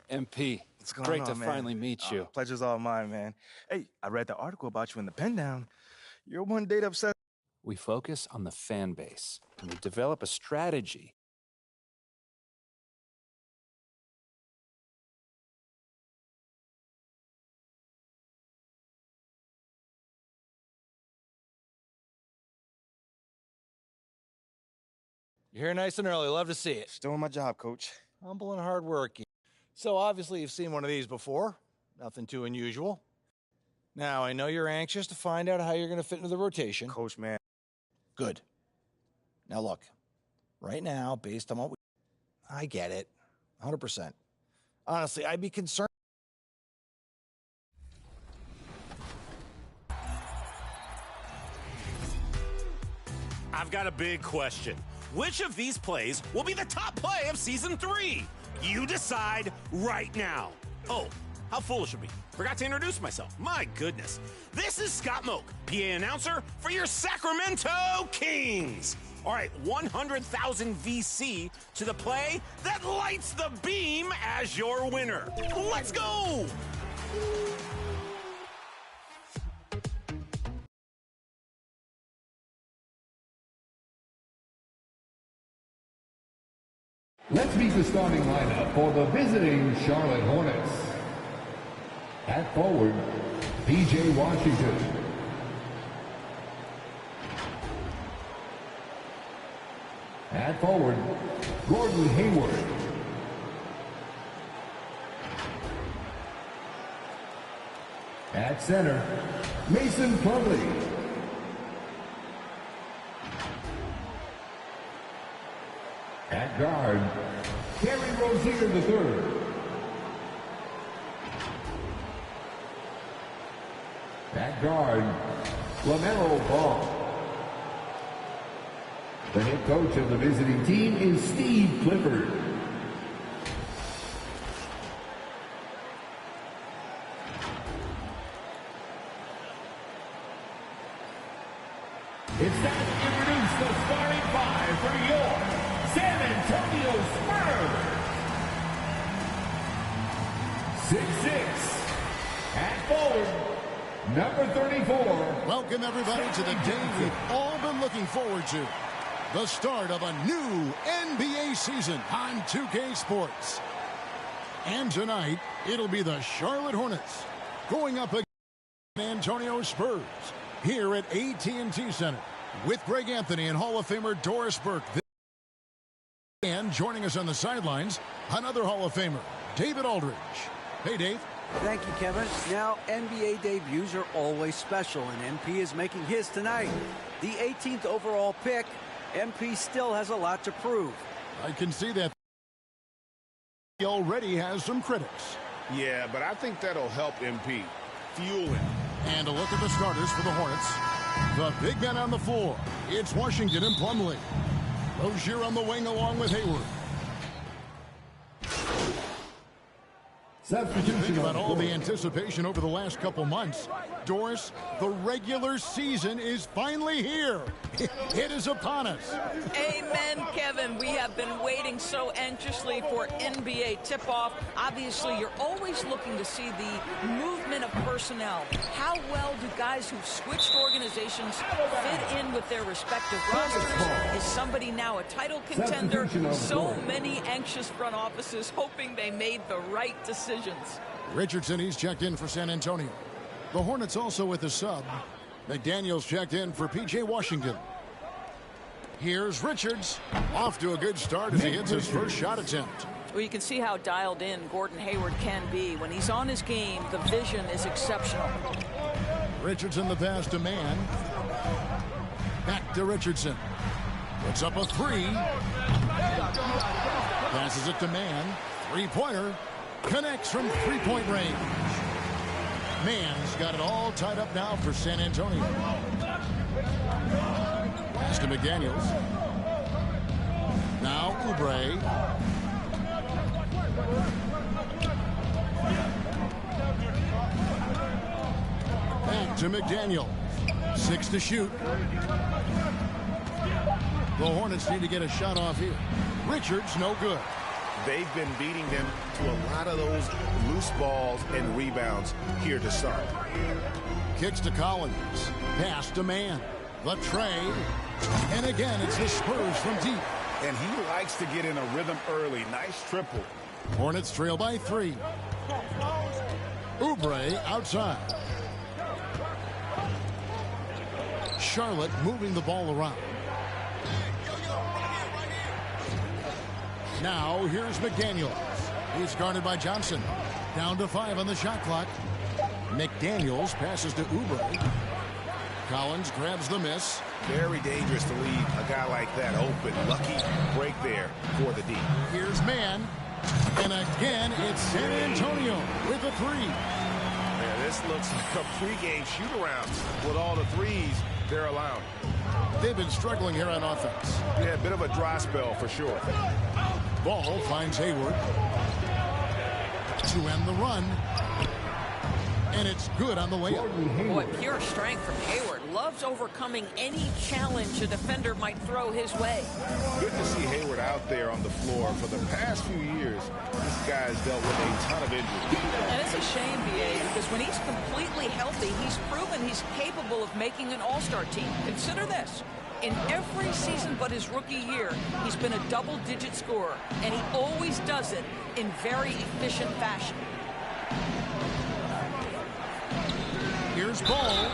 MP, What's going great on, to man? finally meet you. Pleasure's all mine, man. Hey, I read the article about you in the pen down. You're one data obsessed. We focus on the fan base, and we develop a strategy. You're here nice and early. Love to see it. Just doing my job, coach. Humble and hardworking. So obviously you've seen one of these before. Nothing too unusual. Now, I know you're anxious to find out how you're going to fit into the rotation. Coach, man. Good. Now look, right now, based on what I get it, 100%. Honestly, I'd be concerned. I've got a big question. Which of these plays will be the top play of Season 3? You decide right now. Oh, how foolish of me. Forgot to introduce myself. My goodness. This is Scott Moak, PA announcer for your Sacramento Kings. All right, 100,000 VC to the play that lights the beam as your winner. Let's go! Let's meet the starting lineup for the visiting Charlotte Hornets. At forward, P.J. Washington. At forward, Gordon Hayward. At center, Mason Plumlee. At guard, Terry Rozier III. At guard, LaMelo Ball. The head coach of the visiting team is Steve Clifford. It's time to introduce the starting five for your San Antonio Spurs. 6'6", at forward, number 34. Welcome everybody to the day we've all been looking forward to. The start of a new NBA season on 2K Sports. And tonight, it'll be the Charlotte Hornets going up against San Antonio Spurs here at AT&T Center with Greg Anthony and Hall of Famer Doris Burke. And joining us on the sidelines, another Hall of Famer, David Aldridge. Hey, Dave. Thank you, Kevin. Now, NBA debuts are always special, and MP is making his tonight. The 18th overall pick, MP still has a lot to prove. I can see that he already has some critics. Yeah, but I think that'll help MP. Fuel him. And a look at the starters for the Hornets. The big men on the floor. It's Washington and Plumlee. Rozier on the wing along with Hayward. Think about all the anticipation over the last couple months. Doris, the regular season is finally here. It is upon us. Amen, Kevin. We have been waiting so anxiously for NBA tip-off. Obviously, you're always looking to see the movement of personnel. How well do guys who've switched organizations fit in with their respective rosters? Is somebody now a title contender? So many anxious front offices hoping they made the right decision. Richardson, he's checked in for San Antonio. The Hornets also with a sub. McDaniels checked in for P.J. Washington. Here's Richards. Off to a good start as he hits his first shot attempt. Well, you can see how dialed in Gordon Hayward can be. When he's on his game, the vision is exceptional. Richardson the pass to Mann. Back to Richardson. Puts up a three. Passes it to Mann. Three-pointer. Connects from three-point range. Mann's got it all tied up now for San Antonio. Pass to McDaniels. Now Oubre. Back to McDaniels. 6 to shoot. The Hornets need to get a shot off here. Richards, no good. they've been beating them to a lot of those loose balls and rebounds here to start. Kicks to Collins. Pass to Mann. The tray. And again, it's the Spurs from deep. And he likes to get in a rhythm early. Nice triple. Hornets trail by 3. Oubre outside. Charlotte moving the ball around. Now here's McDaniels. He's guarded by Johnson. Down to 5 on the shot clock. McDaniels passes to Oubre. Collins grabs the miss. Very dangerous to leave a guy like that open. Lucky break there for the D. Here's Mann. And again, it's San Antonio with a 3. Yeah, this looks like a pregame shoot-around with all the threes they're allowing. They've been struggling here on offense. Yeah, a bit of a dry spell for sure. Ball finds Hayward to end the run. And it's good on the way up. Boy, pure strength from Hayward. Loves overcoming any challenge a defender might throw his way. Good to see Hayward out there on the floor. For the past few years, this guy's dealt with a ton of injuries. And it's a shame, B.A., because when he's completely healthy, he's proven he's capable of making an all-star team. Consider this. In every season but his rookie year, he's been a double-digit scorer, and he always does it in very efficient fashion. Here's Ball.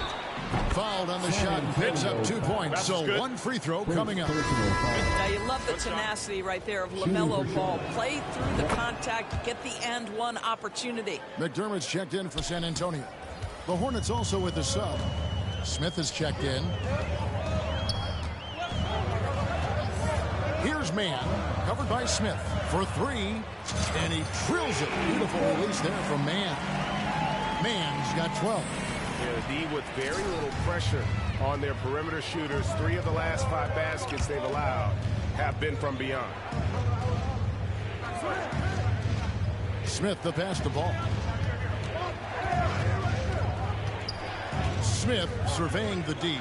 Fouled on the shot and picks up 2 points. So one free throw coming up. Now you love the tenacity right there of LaMelo Ball. Play through the contact, get the and one opportunity. McDermott's checked in for San Antonio. The Hornets also with the sub. Smith is checked in. Here's Mann, covered by Smith for 3. And he drills it. Beautiful release there from Mann. Mann's got 12. Yeah, the D with very little pressure on their perimeter shooters. 3 of the last 5 baskets they've allowed have been from beyond. Smith the pass to Ball. Smith surveying the D.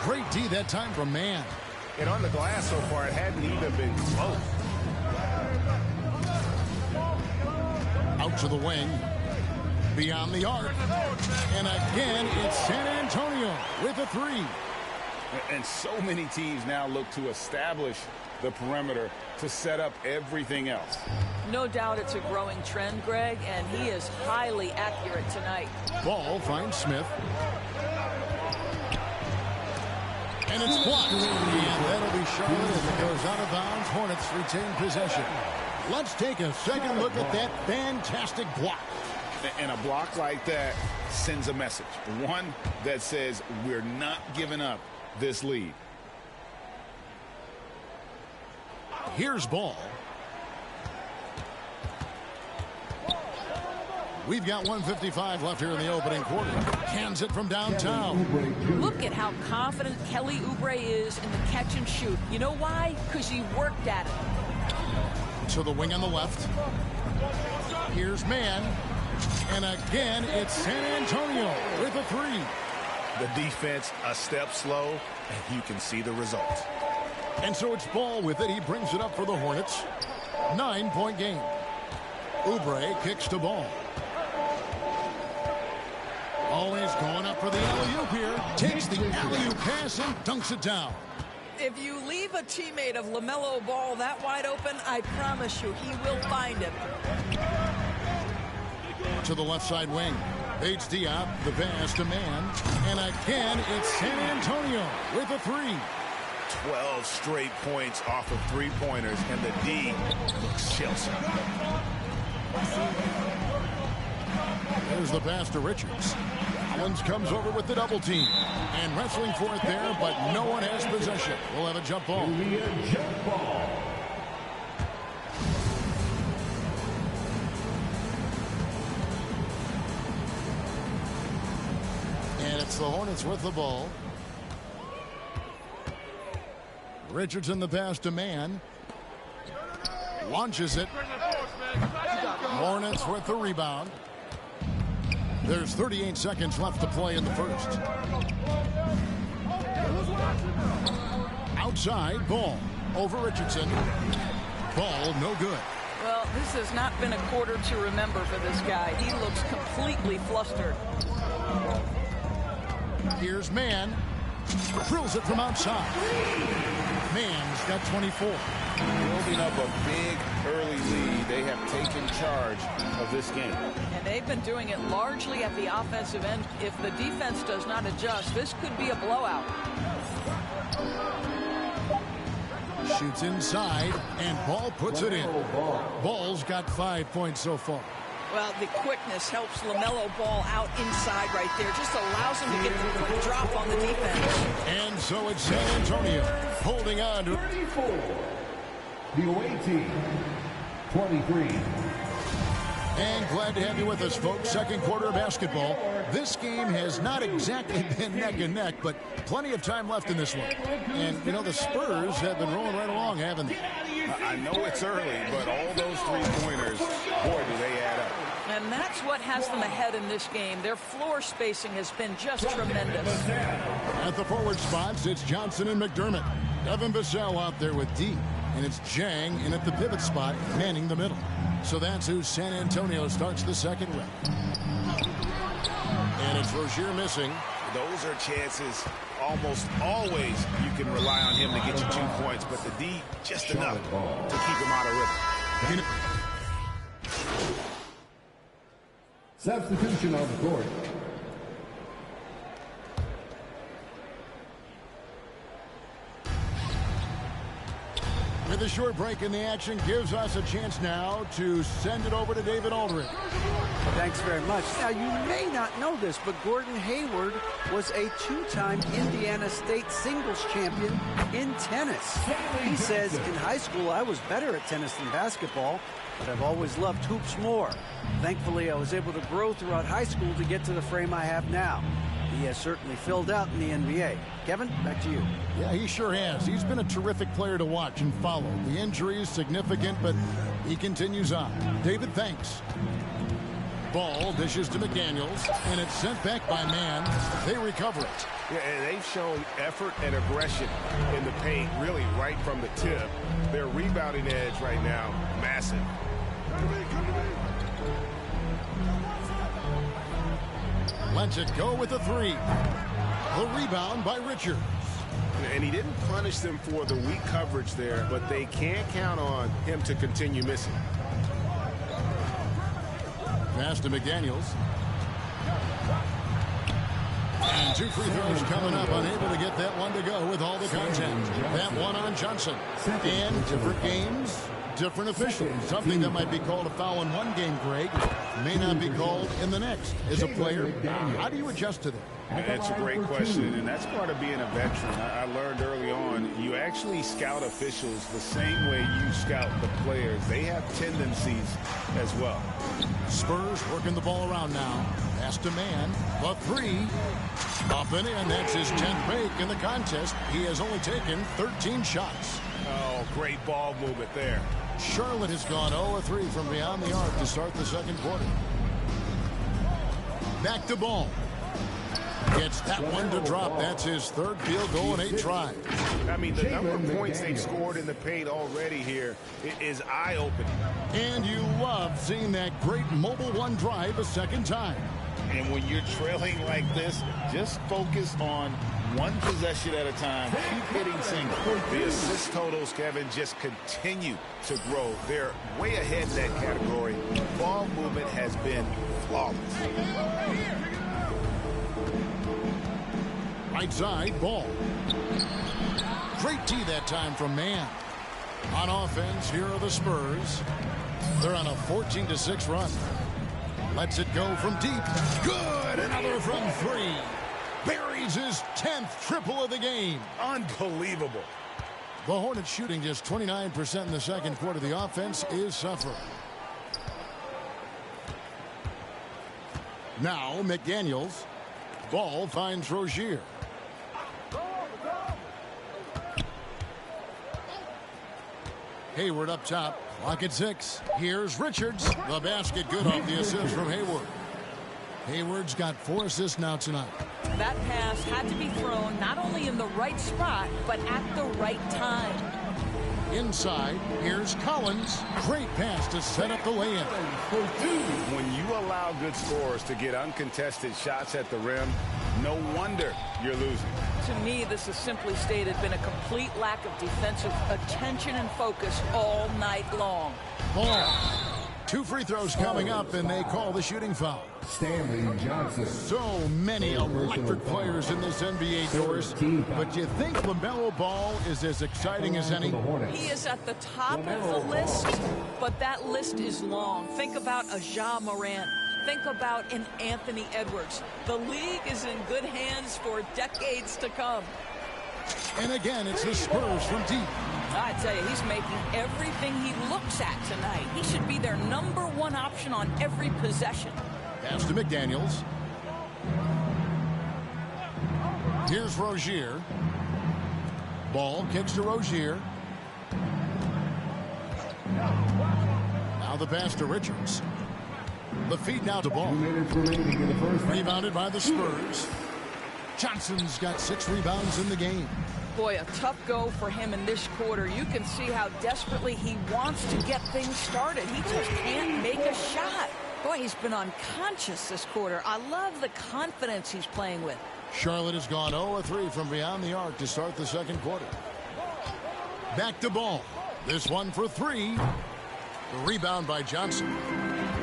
Great D that time from Mann. And on the glass so far, it hadn't even been close. Out to the wing. Beyond the arc. And again, it's San Antonio with a 3. And so many teams now look to establish the perimeter to set up everything else. No doubt it's a growing trend, Greg, and he is highly accurate tonight. Ball finds Smith. And it's blocked. And that'll be Charlotte as it goes out of bounds. Hornets retain possession. Let's take a second look at that fantastic block. And a block like that sends a message. One that says we're not giving up this lead. Here's Ball. We've got 1:55 left here in the opening quarter. Hands it from downtown. Look at how confident Kelly Oubre is in the catch and shoot. You know why? Because he worked at it. To the wing on the left. Here's Mann. And again, it's San Antonio with a 3. The defense a step slow, and you can see the result. And so it's Ball with it. He brings it up for the Hornets. 9-point game. Oubre kicks to Ball. Always going up for the alley-oop here. Takes the alley-oop pass and dunks it down. If you leave a teammate of LaMelo Ball that wide open, I promise you he will find him. To the left side wing. Bates Diop, the pass to Mann. And again, it's San Antonio with a 3. 12 straight points off of 3-pointers, and the D looks Chelsea. There's the pass to Richards. Collins comes over with the double team. And wrestling for it there, but no one has possession. We'll have a jump ball. And it's the Hornets with the ball. Richardson the pass to Mann. Launches it. Hornets with the rebound. There's 38 seconds left to play in the first. Outside, Ball. Over Richardson. Ball, no good. Well, this has not been a quarter to remember for this guy. He looks completely flustered. Here's Mann. Drills it from outside. Mann's got 24. Building up a big early lead. They have taken charge of this game. And they've been doing it largely at the offensive end. If the defense does not adjust, this could be a blowout. Shoots inside, and Ball puts it in. Ball's got 5 points so far. Well, the quickness helps LaMelo Ball out inside right there. Just allows him to get the quick drop on the defense. And so it's San Antonio holding on to 34. The away team, 23. And glad to have you with us, folks. Second quarter of basketball. This game has not exactly been neck and neck, but plenty of time left in this one. And, you know, the Spurs have been rolling right along, haven't they? I know it's early, but all those three-pointers, boy, do they add up. And that's what has them ahead in this game. Their floor spacing has been just tremendous. At the forward spots, it's Johnson and McDermott. Devin Vassell out there with D. And it's Jang in at the pivot spot, manning the middle. So that's who San Antonio starts the second with. And it's Rozier missing. Those are chances almost always you can rely on him to get you 2 points, but the D just enough to keep him out of rhythm. Substitution on the court. With a short break in the action, gives us a chance now to send it over to David Aldridge. Thanks very much. Now, you may not know this, but Gordon Hayward was a two-time Indiana State singles champion in tennis. He says, in high school, I was better at tennis than basketball, but I've always loved hoops more. Thankfully, I was able to grow throughout high school to get to the frame I have now. He has certainly filled out in the NBA. Kevin, back to you. Yeah, he sure has. He's been a terrific player to watch and follow. The injury is significant, but he continues on. David, thanks. Ball dishes to McDaniels, and it's sent back by Mann. They recover it. Yeah, and they've shown effort and aggression in the paint, really right from the tip. Their rebounding edge right now, massive. Lets it go with a three. The rebound by Richards. And he didn't punish them for the weak coverage there, but they can't count on him to continue missing. Pass to McDaniels. And two free throws coming up, unable to get that one to go with all the contact. That one on Johnson. And different games, different officials. Something that might be called a foul in one game, Greg, may not be called in the next. As a player, how do you adjust to that? That's a great question, and that's part of being a veteran. I learned early on, you actually scout officials the same way you scout the players. They have tendencies as well. Spurs working the ball around now. Pass to Mann. The three. Up and in. That's his 10th break in the contest. He has only taken 13 shots. Oh, great ball movement there. Charlotte has gone 0-3 from beyond the arc to start the second quarter. Back to Ball. Gets that one to drop. That's his third field goal in 8 tries. I mean, the number of points they've scored in the paint already here is eye-opening. And you love seeing that great mobile one drive a second time. And when you're trailing like this, just focus on one possession at a time. Keep hitting singles. The assist totals, Kevin, just continue to grow. They're way ahead in that category. Ball movement has been flawless. Right side, Ball. Great tee that time from Mann. On offense, here are the Spurs. They're on a 14-6 run. Lets it go from deep. Good! Another from three. Buries his 10th triple of the game. Unbelievable. The Hornets shooting just 29% in the second quarter. The offense is suffering. Now McDaniels. Ball finds Rozier. Hayward up top. Clock at 6. Here's Richards. The basket good off the assist from Hayward. Hayward's got 4 assists now tonight. That pass had to be thrown not only in the right spot, but at the right time. Inside, here's Collins. Great pass to set up the layup. When you allow good scorers to get uncontested shots at the rim, no wonder you're losing. To me, this has simply stated been a complete lack of defensive attention and focus all night long. Ball. 2 free throws coming up, and they call the shooting foul. Stanley Johnson. So many electric players in this NBA, Doris. But you think LaMelo Ball is as exciting as any? He is at the top of the list, but that list is long. Think about a Ja Morant. Think about an Anthony Edwards. The league is in good hands for decades to come. And again, it's the Spurs from deep. I tell you, he's making everything he looks at tonight. He should be their #1 option on every possession. Pass to McDaniels. Here's Rozier. Ball kicks to Rozier. Now the pass to Richards. The feed now to Ball. Rebounded by the Spurs. Johnson's got 6 rebounds in the game. Boy, a tough go for him in this quarter. You can see how desperately he wants to get things started. He just can't make a shot. Boy, he's been unconscious this quarter. I love the confidence he's playing with. Charlotte has gone 0-3 from beyond the arc to start the second quarter. Back to Ball. This one for 3. The rebound by Johnson.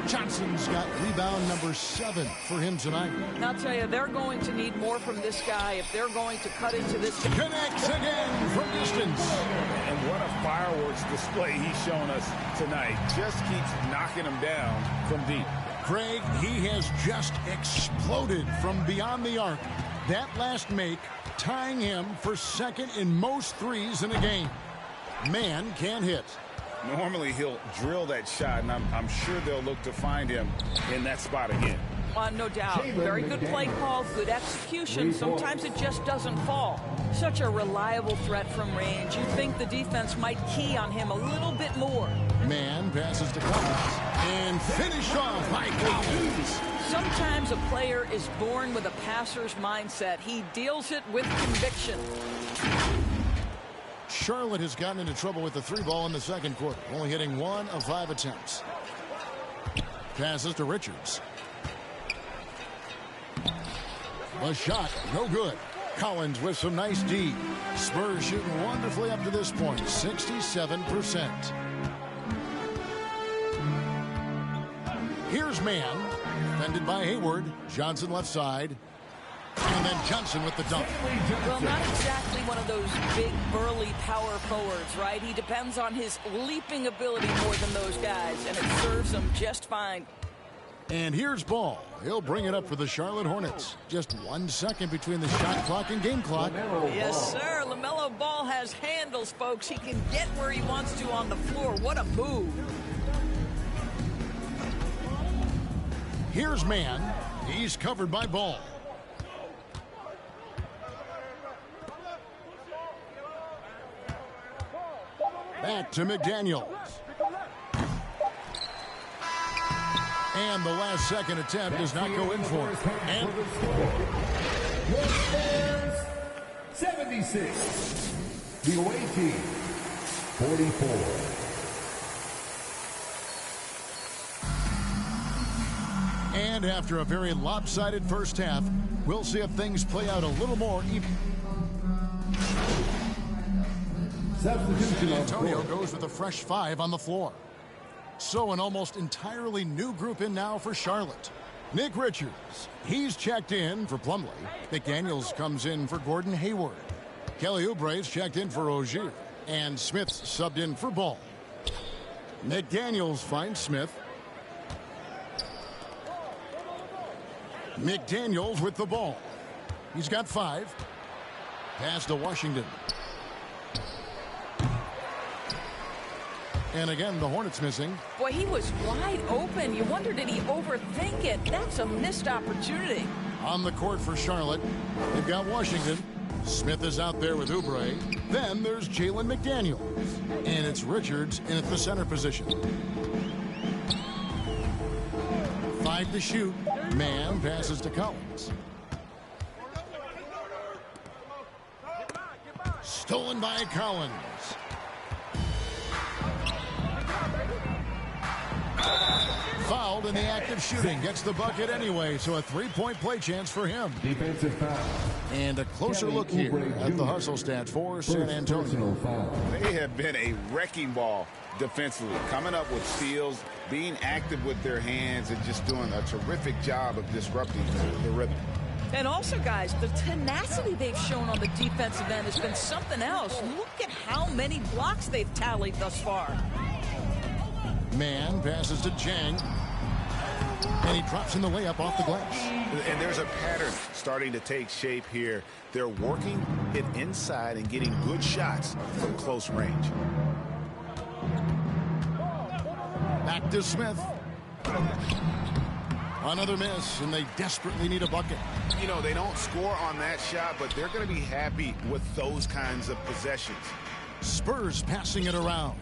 Johnson's got rebound number 7 for him tonight. I'll tell you, they're going to need more from this guy if they're going to cut into this. Connects again from distance. And what a fireworks display he's shown us tonight. Just keeps knocking him down from deep. Craig, he has just exploded from beyond the arc. That last make tying him for second in most threes in a game. Man can't hit. Normally he'll drill that shot, and I'm sure they'll look to find him in that spot again. No doubt. Very good play call, good execution. Sometimes it just doesn't fall. Such a reliable threat from range. You think the defense might key on him a little bit more. Man passes to Collins. And finished off by Collins. Sometimes a player is born with a passer's mindset. He deals it with conviction. Charlotte has gotten into trouble with the 3 ball in the second quarter, only hitting 1 of 5 attempts. Passes to Richards. A shot, no good. Collins with some nice D. Spurs shooting wonderfully up to this point, 67%. Here's Man, defended by Hayward. Johnson left side. And then Johnson with the dunk. Well, not exactly one of those big, burly power forwards, right? He depends on his leaping ability more than those guys, and it serves him just fine. And here's Ball. He'll bring it up for the Charlotte Hornets. Just 1 second between the shot clock and game clock. Yes, sir. LaMelo Ball has handles, folks. He can get where he wants to on the floor. What a move. Here's Man. He's covered by Ball. Back to McDaniels. And the last second attempt does not go in for it. And 76. The away team, 44. And after a very lopsided first half, we'll see if things play out a little more even. Substitution. Antonio goes with a fresh 5 on the floor. So an almost entirely new group in now for Charlotte. Nick Richards, he's checked in for Plumlee. McDaniels comes in for Gordon Hayward. Kelly Oubre's checked in for Rozier. And Smith's subbed in for Ball. McDaniels finds Smith. McDaniels with the ball. He's got 5. Pass to Washington. And again, the Hornets missing. Boy, he was wide open. You wonder, did he overthink it? That's a missed opportunity. On the court for Charlotte, they've got Washington. Smith is out there with Oubre. Then there's Jalen McDaniels. And it's Richards in at the center position. 5 to shoot. Man passes to Collins. Stolen by Collins. Fouled in the act of shooting. Gets the bucket anyway, so a 3-point play chance for him. Defensive foul. And a closer look here at the hustle stats for San Antonio. They have been a wrecking ball defensively, coming up with steals, being active with their hands, and just doing a terrific job of disrupting the rhythm. And also, guys, the tenacity they've shown on the defensive end has been something else. Look at how many blocks they've tallied thus far. Man passes to Jang. And he drops in the layup off the glass. And there's a pattern starting to take shape here. They're working it inside and getting good shots from close range. Back to Smith. Another miss, and they desperately need a bucket. You know, they don't score on that shot, but they're going to be happy with those kinds of possessions. Spurs passing it around.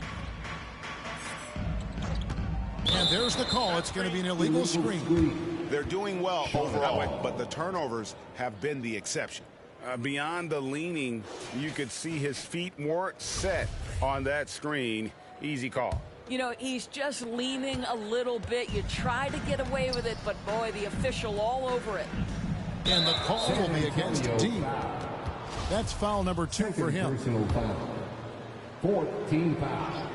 And there's the call. It's going to be an illegal screen. They're doing well overall, but the turnovers have been the exception. Beyond the leaning, you could see his feet more set on that screen. Easy call. You know, he's just leaning a little bit. You try to get away with it, but boy, the official all over it. And the call will be against D. That's foul number 2 for him. Personal foul. 14 foul.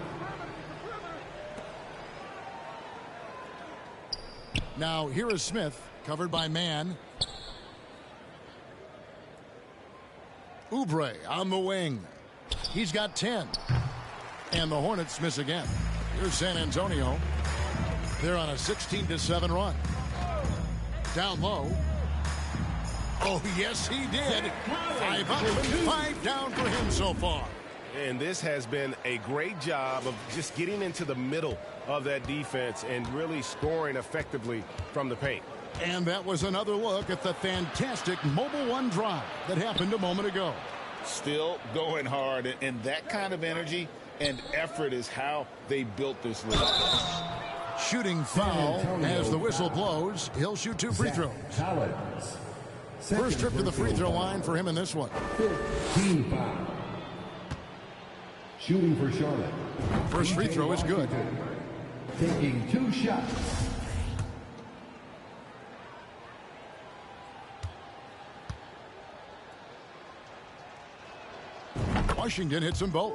Now here is Smith, covered by Man. Oubre on the wing. He's got 10. And the Hornets miss again. Here's San Antonio. They're on a 16-7 run. Down low. Oh, yes, he did. 5 up and 5 down for him so far. And this has been a great job of just getting into the middle of that defense and really scoring effectively from the paint. And that was another look at the fantastic Mobile One drive that happened a moment ago. Still going hard, and that kind of energy and effort is how they built this league. Shooting foul as the whistle blows. He'll shoot 2 free throws. First trip to the free throw line for him in this one. 15 foul. Shooting for Charlotte. First free throw is good. Taking 2 shots. Washington hits them both.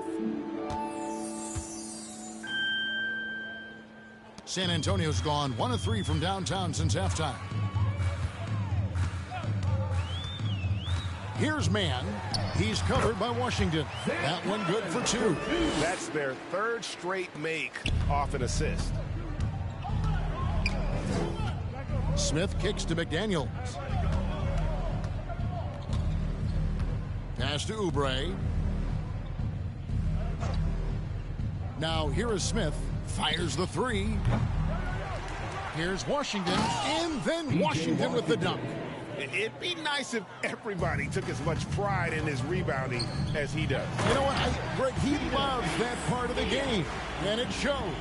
San Antonio's gone 1 of 3 from downtown since halftime. Here's Man. He's covered by Washington. That one good for 2. That's their 3rd straight make off an assist. Smith kicks to McDaniels. Pass to Oubre. Now here is Smith. Fires the 3. Here's Washington. And then Washington with the dunk. It'd be nice if everybody took as much pride in his rebounding as he does. You know what? Greg, he loves that part of the game, and it shows.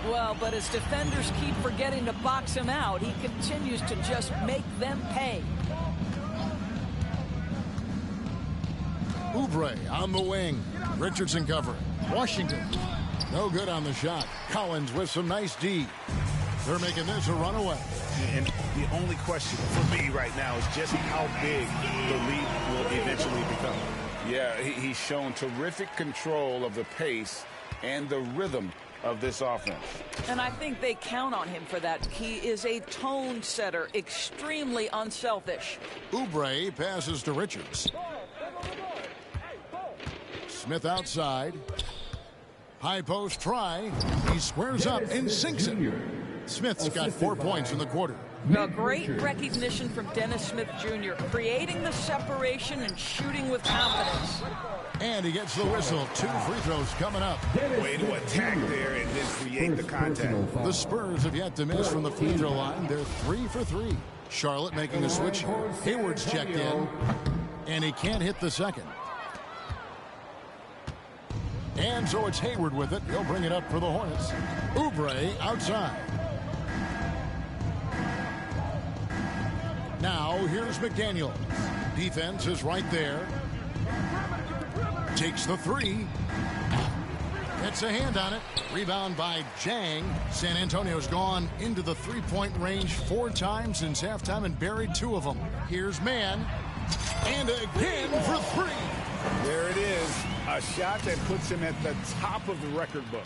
Well, but as defenders keep forgetting to box him out, he continues to just make them pay. Oubre on the wing. Richardson covering. Washington. No good on the shot. Collins with some nice D. They're making this a runaway. And the only question for me right now is just how big the lead will eventually become. Yeah, he's shown terrific control of the pace and the rhythm of this offense. And I think they count on him for that. He is a tone setter, extremely unselfish. Oubre passes to Richards. Smith outside. High post try. He squares up and sinks it. Smith's got 4 points in the quarter. A great recognition from Dennis Smith Jr., creating the separation and shooting with confidence. And he gets the whistle. 2 free throws coming up. Way to attack there and then create the contact. The Spurs have yet to miss from the free throw line. They're 3 for 3. Charlotte making a switch. Hayward's checked in. And he can't hit the second. And so it's Hayward with it. He'll bring it up for the Hornets. Oubre outside. Now here's McDaniel. Defense is right there. Takes the three. Gets a hand on it. Rebound by Jang. San Antonio's gone into the three-point range 4 times since halftime and buried 2 of them. Here's Mann. And again for 3. There it is. A shot that puts him at the top of the record books.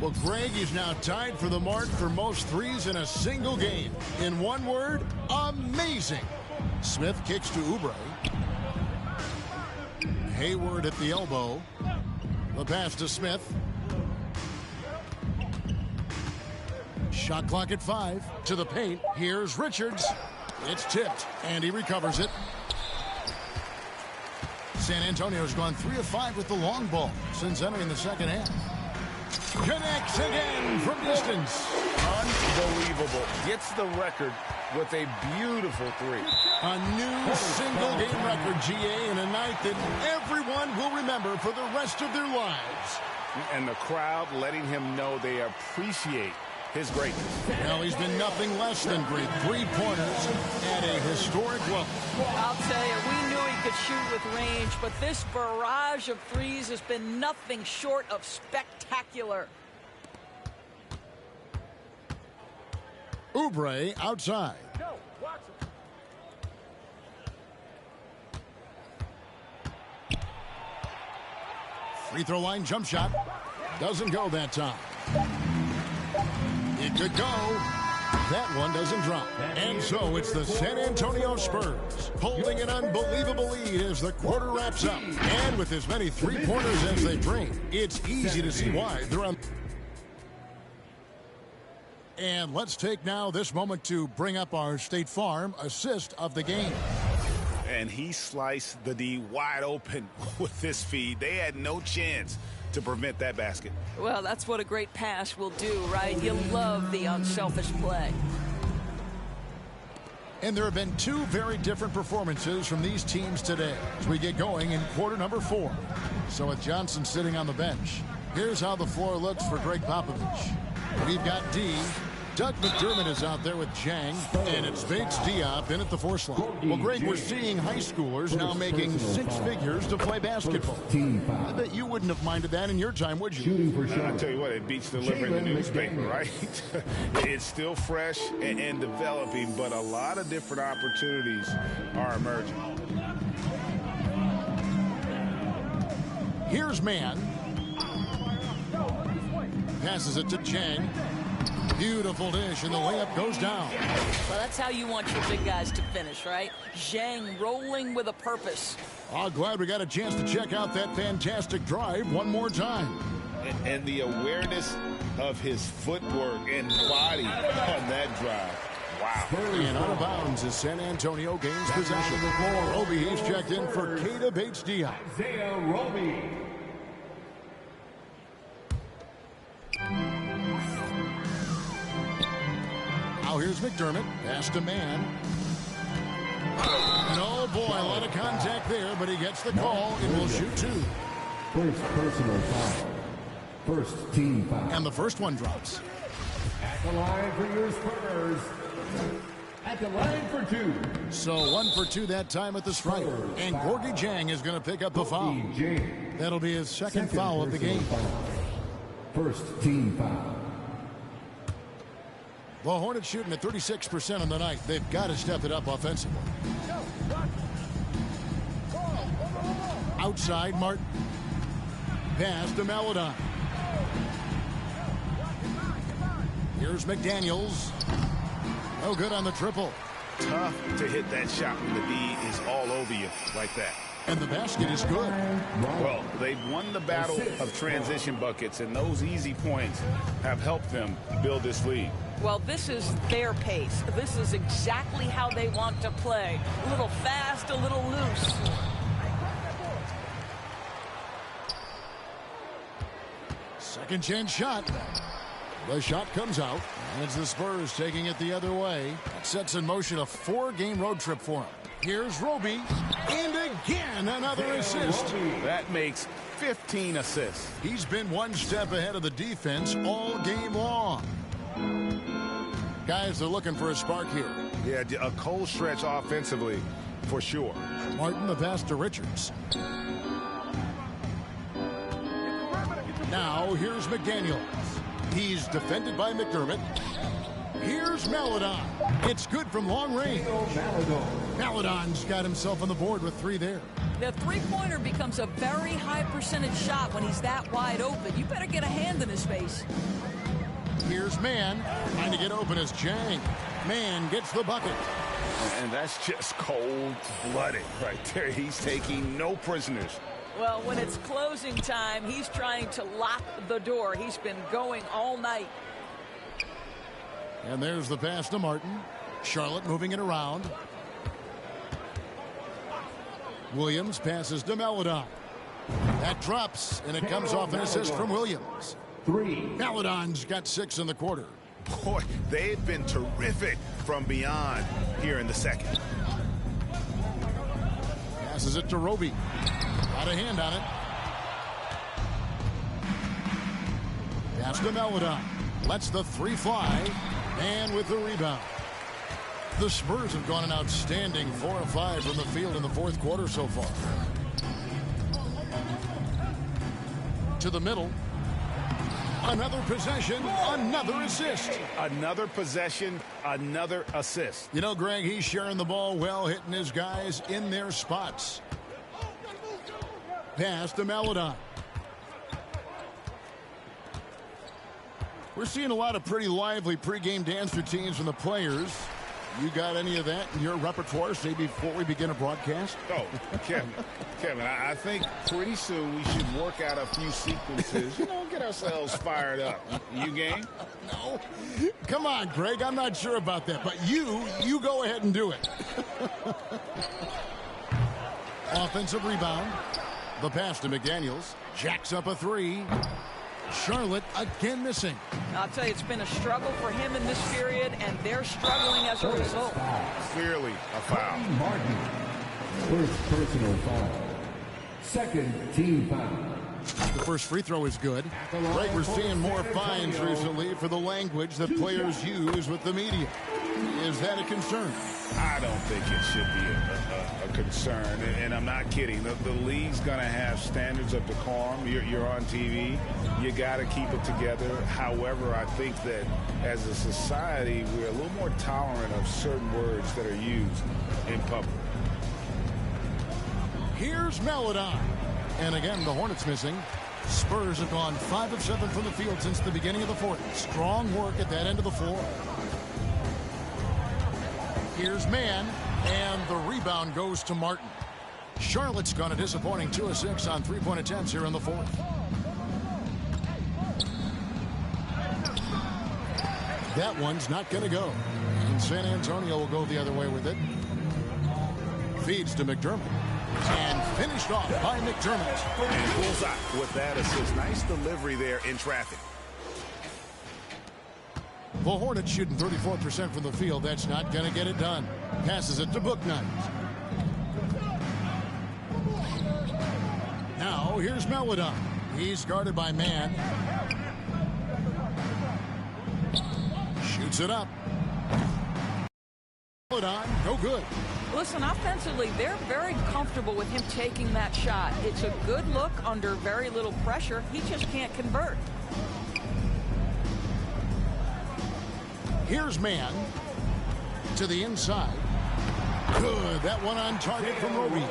Well, Greg is now tied for the mark for most threes in a single game. In one word, amazing. Smith kicks to Oubre. Hayward at the elbow. The pass to Smith. Shot clock at 5. To the paint. Here's Richards. It's tipped, and he recovers it. San Antonio's gone 3 of 5 with the long ball since entering the second half. Connects again from distance. Unbelievable. Gets the record with a beautiful 3. A new single-game record, GA, in a night that everyone will remember for the rest of their lives. And the crowd letting him know they appreciate his greatness. Well, he's been nothing less than great. 3-pointers at a historic level. I'll tell you, we knew he could shoot with range, but this barrage of threes has been nothing short of spectacular. Oubre outside. Free throw line jump shot. Doesn't go that time. It could go. That one doesn't drop. And so it's the San Antonio Spurs holding an unbelievable lead as the quarter wraps up. And with as many 3-pointers as they bring, it's easy to see why they're on. And let's take now this moment to bring up our State Farm assist of the game. And he sliced the D wide open with this feed. They had no chance to prevent that basket. Well, that's what a great pass will do, right? You love the unselfish play. And there have been 2 very different performances from these teams today as we get going in quarter number 4. So with Johnson sitting on the bench, here's how the floor looks for Greg Popovich. We've got D. Doug McDermott is out there with Jang, and it's Bates Diop in at the 4 slot. Well, Greg, we're seeing high schoolers now making 6 figures to play basketball. I bet you wouldn't have minded that in your time, would you? I'll tell you what, it beats delivering the newspaper, right? It's still fresh and developing, but a lot of different opportunities are emerging. Here's Mann. Passes it to Jang. Beautiful dish, and the layup goes down. Well, that's how you want your big guys to finish, right? Zhang rolling with a purpose. Oh, glad we got a chance to check out that fantastic drive one more time. And the awareness of his footwork and body on that drive. Wow. And out of bounds as San Antonio gains possession. Roby, he's checked in for Keita Bates-Diop. Isaiah Roby. Now here's McDermott. Pass to Mann. And oh boy, a lot of contact there, but he gets the call and will shoot 2. First personal foul. First team foul. And the first one drops. At the line for your Spurs. At the line for 2. So 1 for 2 that time at the stripe. And Gorgie Jang is going to pick up the foul. That'll be his second foul of the game. First team foul. The Hornets shooting at 36% on the night. They've got to step it up offensively. Outside, Martin. Pass to Maladon. Here's McDaniels. No good on the triple. Tough to hit that shot when the D is all over you like that. And the basket is good. Well, they've won the battle of transition buckets, and those easy points have helped them build this lead. Well, this is their pace. This is exactly how they want to play. A little fast, a little loose. Second chance shot. The shot comes out. And it's the Spurs taking it the other way. That sets in motion a 4-game road trip for them. Here's Roby. And again, another assist. That makes 15 assists. He's been one step ahead of the defense all game long. Guys, they're looking for a spark here. Yeah, a cold stretch offensively for sure. Martin, the pass to Richards. Now here's McDaniels. He's defended by McDermott. Here's Maladon. It's good from long range. Maladon's got himself on the board with 3 there. The three-pointer becomes a very high percentage shot when he's that wide open. You better get a hand in his face. Here's Mann trying to get open as Jang. Mann gets the bucket. And that's just cold-blooded right there. He's taking no prisoners. Well, when it's closing time, he's trying to lock the door. He's been going all night. And there's the pass to Martin. Charlotte moving it around. Williams passes to Maladon. That drops, and it comes off an assist from Williams. 3. Maladon's got 6 in the quarter. Boy, they've been terrific from beyond here in the second. Passes it to Roby. Got a hand on it. Pass to Maladon. Lets the 3 fly. And with the rebound. The Spurs have gone an outstanding 4 of 5 from the field in the 4th quarter so far. To the middle. Another possession, another assist. Another possession, another assist. You know, Greg, he's sharing the ball well, hitting his guys in their spots. Pass to Maladon. We're seeing a lot of pretty lively pregame dance routines from the players. You got any of that in your repertoire, say, before we begin a broadcast? Oh, Kevin, I think pretty soon we should work out a few sequences, get ourselves fired up. You game? No. Come on, Greg, I'm not sure about that, but you go ahead and do it. Offensive rebound. The pass to McDaniels. Jacks up a 3. Charlotte again missing. I'll tell you, it's been a struggle for him in this period, and they're struggling as a result. Clearly a foul. Martin. First personal foul. Second team foul. The first free throw is good. Right, we're seeing more fines recently for the language that players use with the media. Is that a concern? I don't think it should be a concern, and I'm not kidding. The league's going to have standards of decorum. You're on TV. You got to keep it together. However, I think that as a society, we're a little more tolerant of certain words that are used in public. Here's Maladon. And again, the Hornets missing. Spurs have gone 5 of 7 from the field since the beginning of the 4th. Strong work at that end of the floor. Here's Mann, and the rebound goes to Martin. Charlotte's gone a disappointing 2 of 6 on 3-point attempts here in the 4th. That one's not going to go. And San Antonio will go the other way with it. Feeds to McDermott. And finished off by McDermott. And bullseye with that assist. Nice delivery there in traffic. The Hornets shooting 34% from the field. That's not going to get it done. Passes it to Bouknight. Now here's Maladon. He's guarded by Mann. Shoots it up. Maladon, no good. Listen, offensively, they're very comfortable with him taking that shot. It's a good look under very little pressure. He just can't convert. Here's Mann to the inside. Good. That one on target from Roby.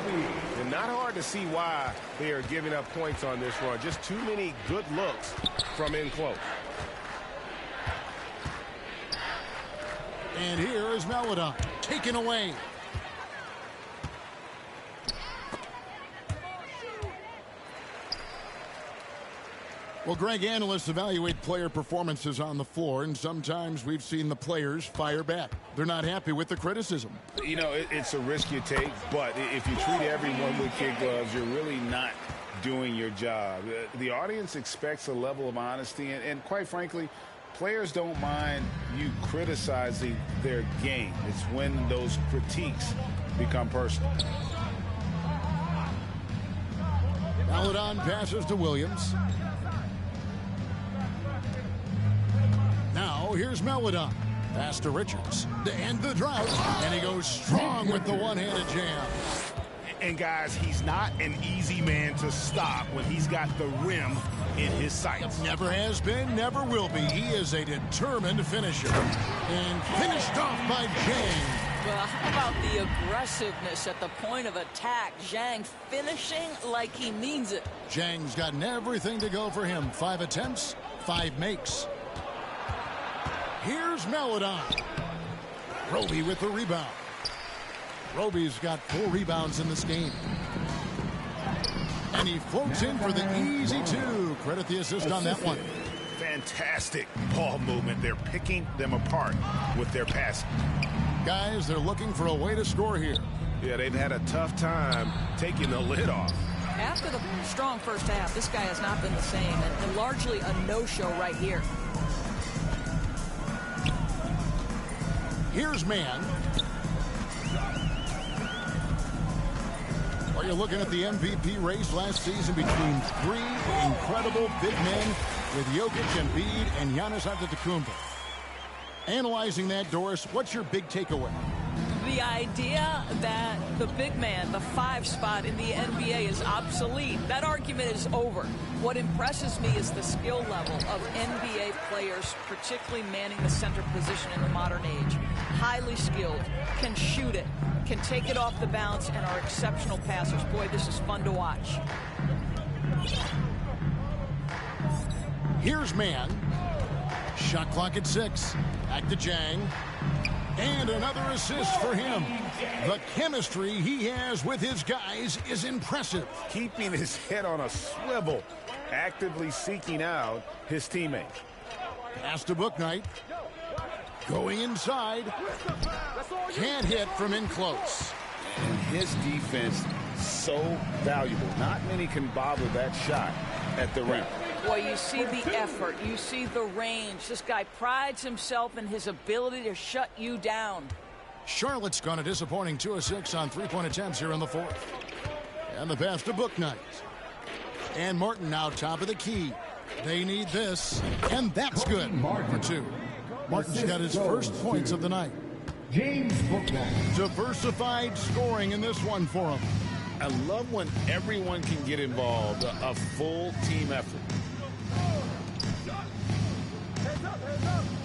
And not hard to see why they are giving up points on this run. Just too many good looks from in close. And here is Maladon taken away. Well, Greg, analysts evaluate player performances on the floor, and sometimes we've seen the players fire back. They're not happy with the criticism. It's a risk you take, but if you treat everyone with kid gloves, you're really not doing your job. The audience expects a level of honesty, and quite frankly, players don't mind you criticizing their game. It's when those critiques become personal. Maladon passes to Williams. Now here's Maladon. Pass to Richards to end the drought, and he goes strong with the one-handed jam. And guys, he's not an easy man to stop when he's got the rim in his sights. Never has been, never will be. He is a determined finisher. And finished off by Zhang. Well, how about the aggressiveness at the point of attack? Zhang finishing like he means it. Zhang's gotten everything to go for him. 5 attempts, 5 makes. Here's Maladon. Roby with the rebound. Roby's got 4 rebounds in this game. And he floats in for the easy 2. Credit the assist on that one. Fantastic ball movement. They're picking them apart with their passing. Guys, they're looking for a way to score here. Yeah, they've had a tough time taking the lid off. After the strong first half, this guy has not been the same, and largely a no-show right here. Here's Mann. Well, you're looking at the MVP race last season between 3 incredible big men with Jokic, Embiid, and Giannis Antetokounmpo. Analyzing that, Doris, what's your big takeaway? The idea that the big man, the 5 spot in the NBA is obsolete. That argument is over. What impresses me is the skill level of NBA players, particularly manning the center position in the modern age. Highly skilled, can shoot it, can take it off the bounce, and are exceptional passers. Boy, this is fun to watch. Here's Mann. Shot clock at 6. Back to Zhang. And another assist for him. The chemistry he has with his guys is impressive. Keeping his head on a swivel, actively seeking out his teammate. Pass to Bouknight. Going inside. Can't hit from in close. And his defense so valuable. Not many can bother that shot at the rim. Boy, you see the effort. You see the range. This guy prides himself in his ability to shut you down. Charlotte's gone a disappointing 2 of 6 on 3-point attempts here in the 4th. And the pass to Bouknight. And Martin now top of the key. They need this. And that's good for 2. Martin's got his first points of the night. James Bouknight. Diversified scoring in this one for him. I love when everyone can get involved. A full team effort.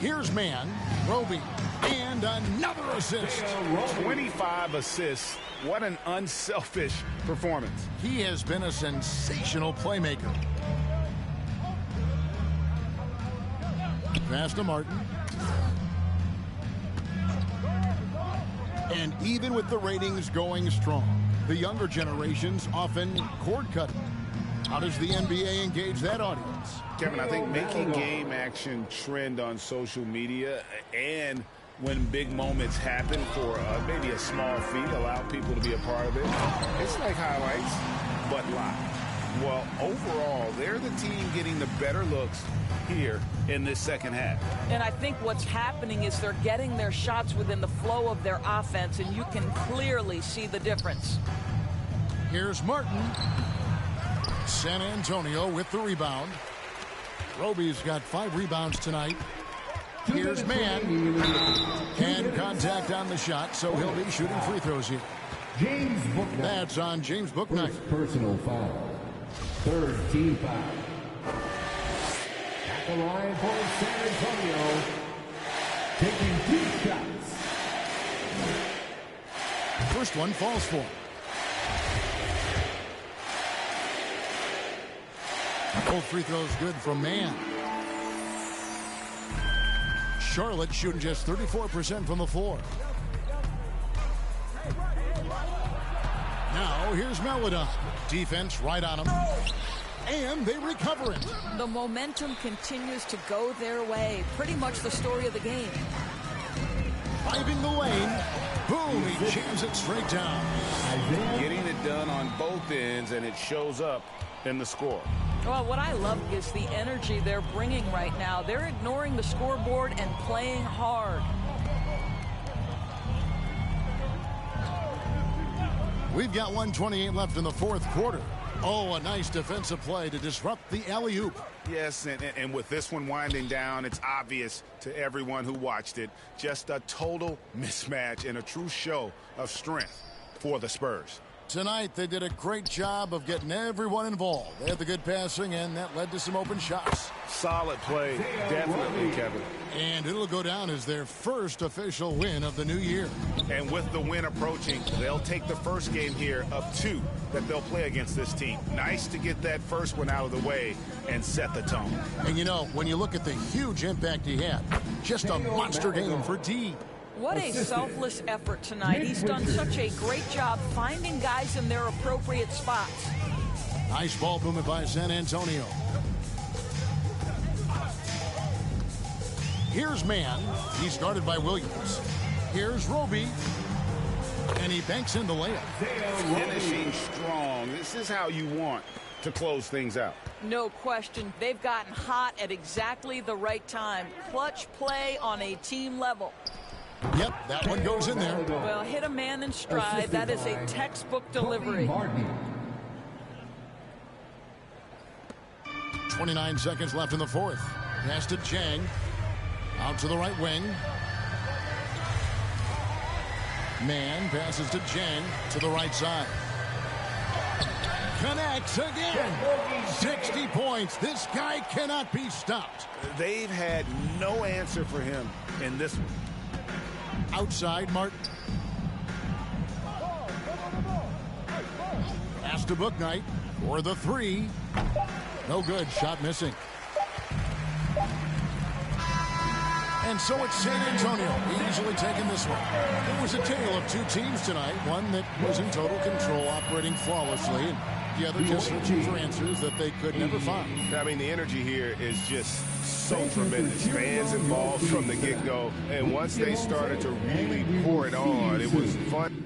Here's Mann, Roby, and another assist. 25 assists. What an unselfish performance. He has been a sensational playmaker. Pass to Martin. And even with the ratings going strong, the younger generations often cord cutting. How does the NBA engage that audience? Kevin, I think making game action trend on social media and when big moments happen for maybe a small fee, allow people to be a part of it. It's like highlights, but live. Well, overall, they're the team getting the better looks here in this second half. And I think what's happening is they're getting their shots within the flow of their offense, and you can clearly see the difference. Here's Martin. San Antonio with the rebound. Roby's got 5 rebounds tonight. Here's Mann. And contact on the shot, so he'll be shooting free throws here. James Bouknight. That's on James Bouknight. First personal foul. 3rd team foul. At the line for San Antonio. Taking 2 shots. First one falls for him. Both free throws good from Mann. Charlotte shooting just 34% from the floor. Now here's Maladon. Defense right on him. And they recover it. The momentum continues to go their way. Pretty much the story of the game. Driving the lane. Boom, he jams it straight down. Getting it done on both ends, and it shows up in the score. Well, what I love is the energy they're bringing right now. They're ignoring the scoreboard and playing hard. We've got 1:28 left in the 4th quarter. Oh, a nice defensive play to disrupt the alley-oop. Yes, and with this one winding down, it's obvious to everyone who watched it. Just a total mismatch and a true show of strength for the Spurs. Tonight, they did a great job of getting everyone involved. They had the good passing, and that led to some open shots. Solid play, definitely, Kevin. And it'll go down as their first official win of the new year. And with the win approaching, they'll take the first game here of 2 that they'll play against this team. Nice to get that first one out of the way and set the tone. And you know, when you look at the huge impact he had, just a monster game for D. What a selfless effort tonight. He's done such a great job finding guys in their appropriate spots. Nice ball movement by San Antonio. Here's Mann. He's guarded by Williams. Here's Roby. And he banks in the layup. Finishing strong. This is how you want to close things out. No question. They've gotten hot at exactly the right time. Clutch play on a team level. Yep, that one goes in there. Well, hit a man in stride. That is a textbook delivery. 29 seconds left in the fourth. Pass to Jang. Out to the right wing. Mann passes to Jang to the right side. Connects again. 60 points. This guy cannot be stopped. They've had no answer for him in this one. Outside, Martin. Pass to Bouknight for the 3. No good. Shot missing. And so it's San Antonio easily taking this one. It was a tale of 2 teams tonight. One that was in total control, operating flawlessly, and the other just searching for answers that they could never find. I mean, the energy here is just so tremendous. Fans involved from the get-go. And once they started to really pour it on, it was fun.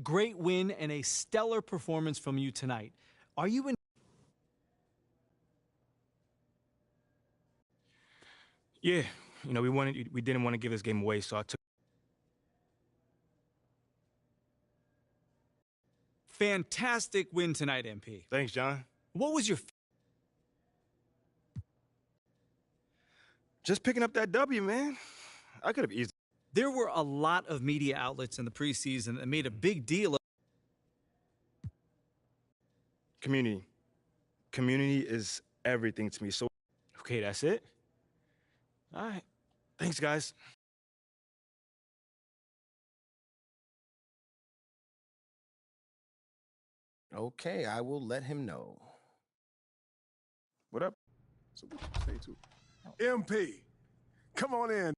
Great win and a stellar performance from you tonight. Are you in? Yeah, you know, we didn't want to give this game away, so I took. Fantastic win tonight, MP. Thanks, John. What was your? Just picking up that W, man. I could have easily. There were a lot of media outlets in the preseason that made a big deal of Community. Community is everything to me. So, okay, that's it. All right. Thanks, guys. Okay, I will let him know. What up? So stay tuned. MP, come on in.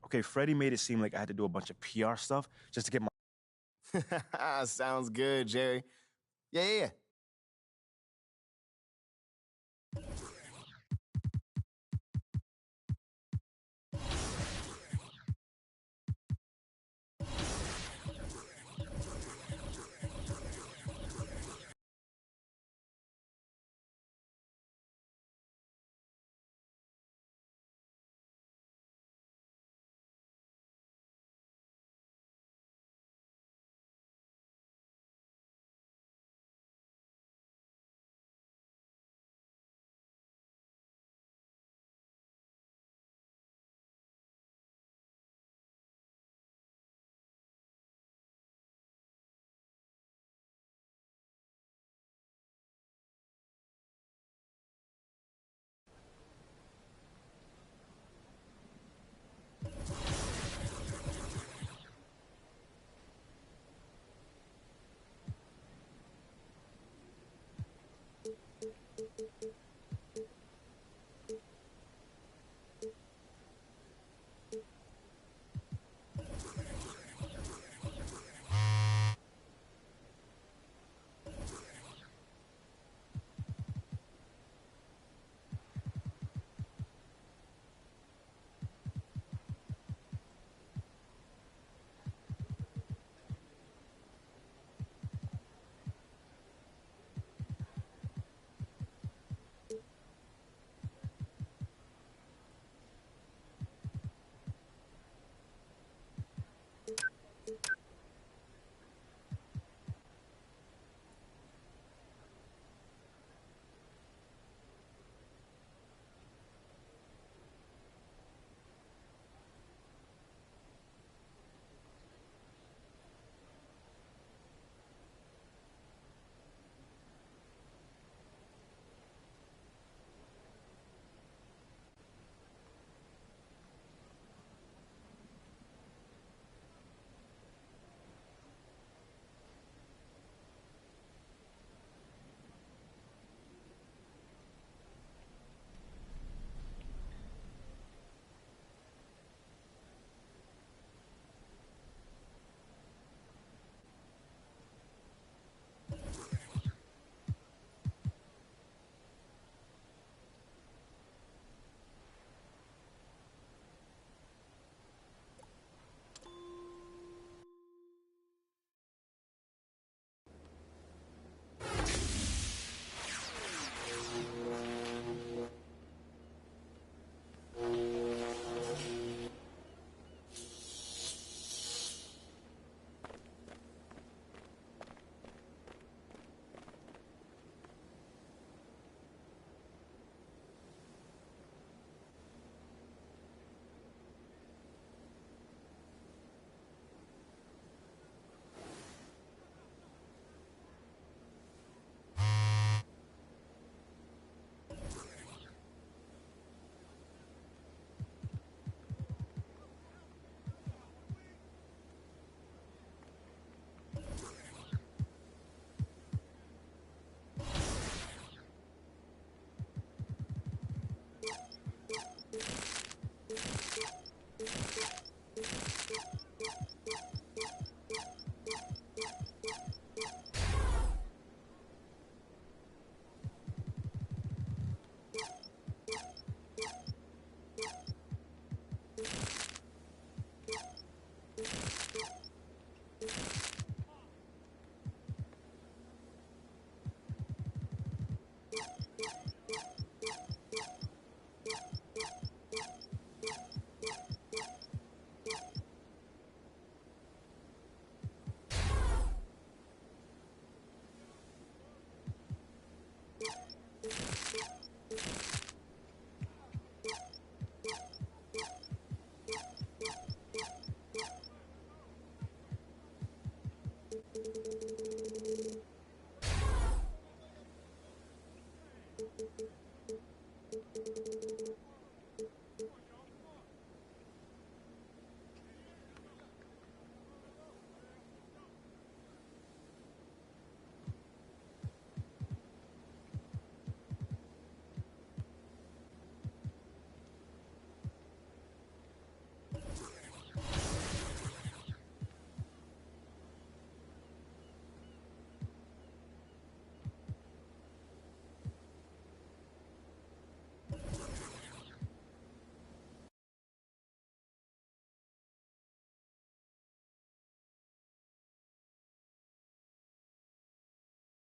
Okay, Freddie made it seem like I had to do a bunch of PR stuff just to get my... Sounds good, Jerry. Yeah.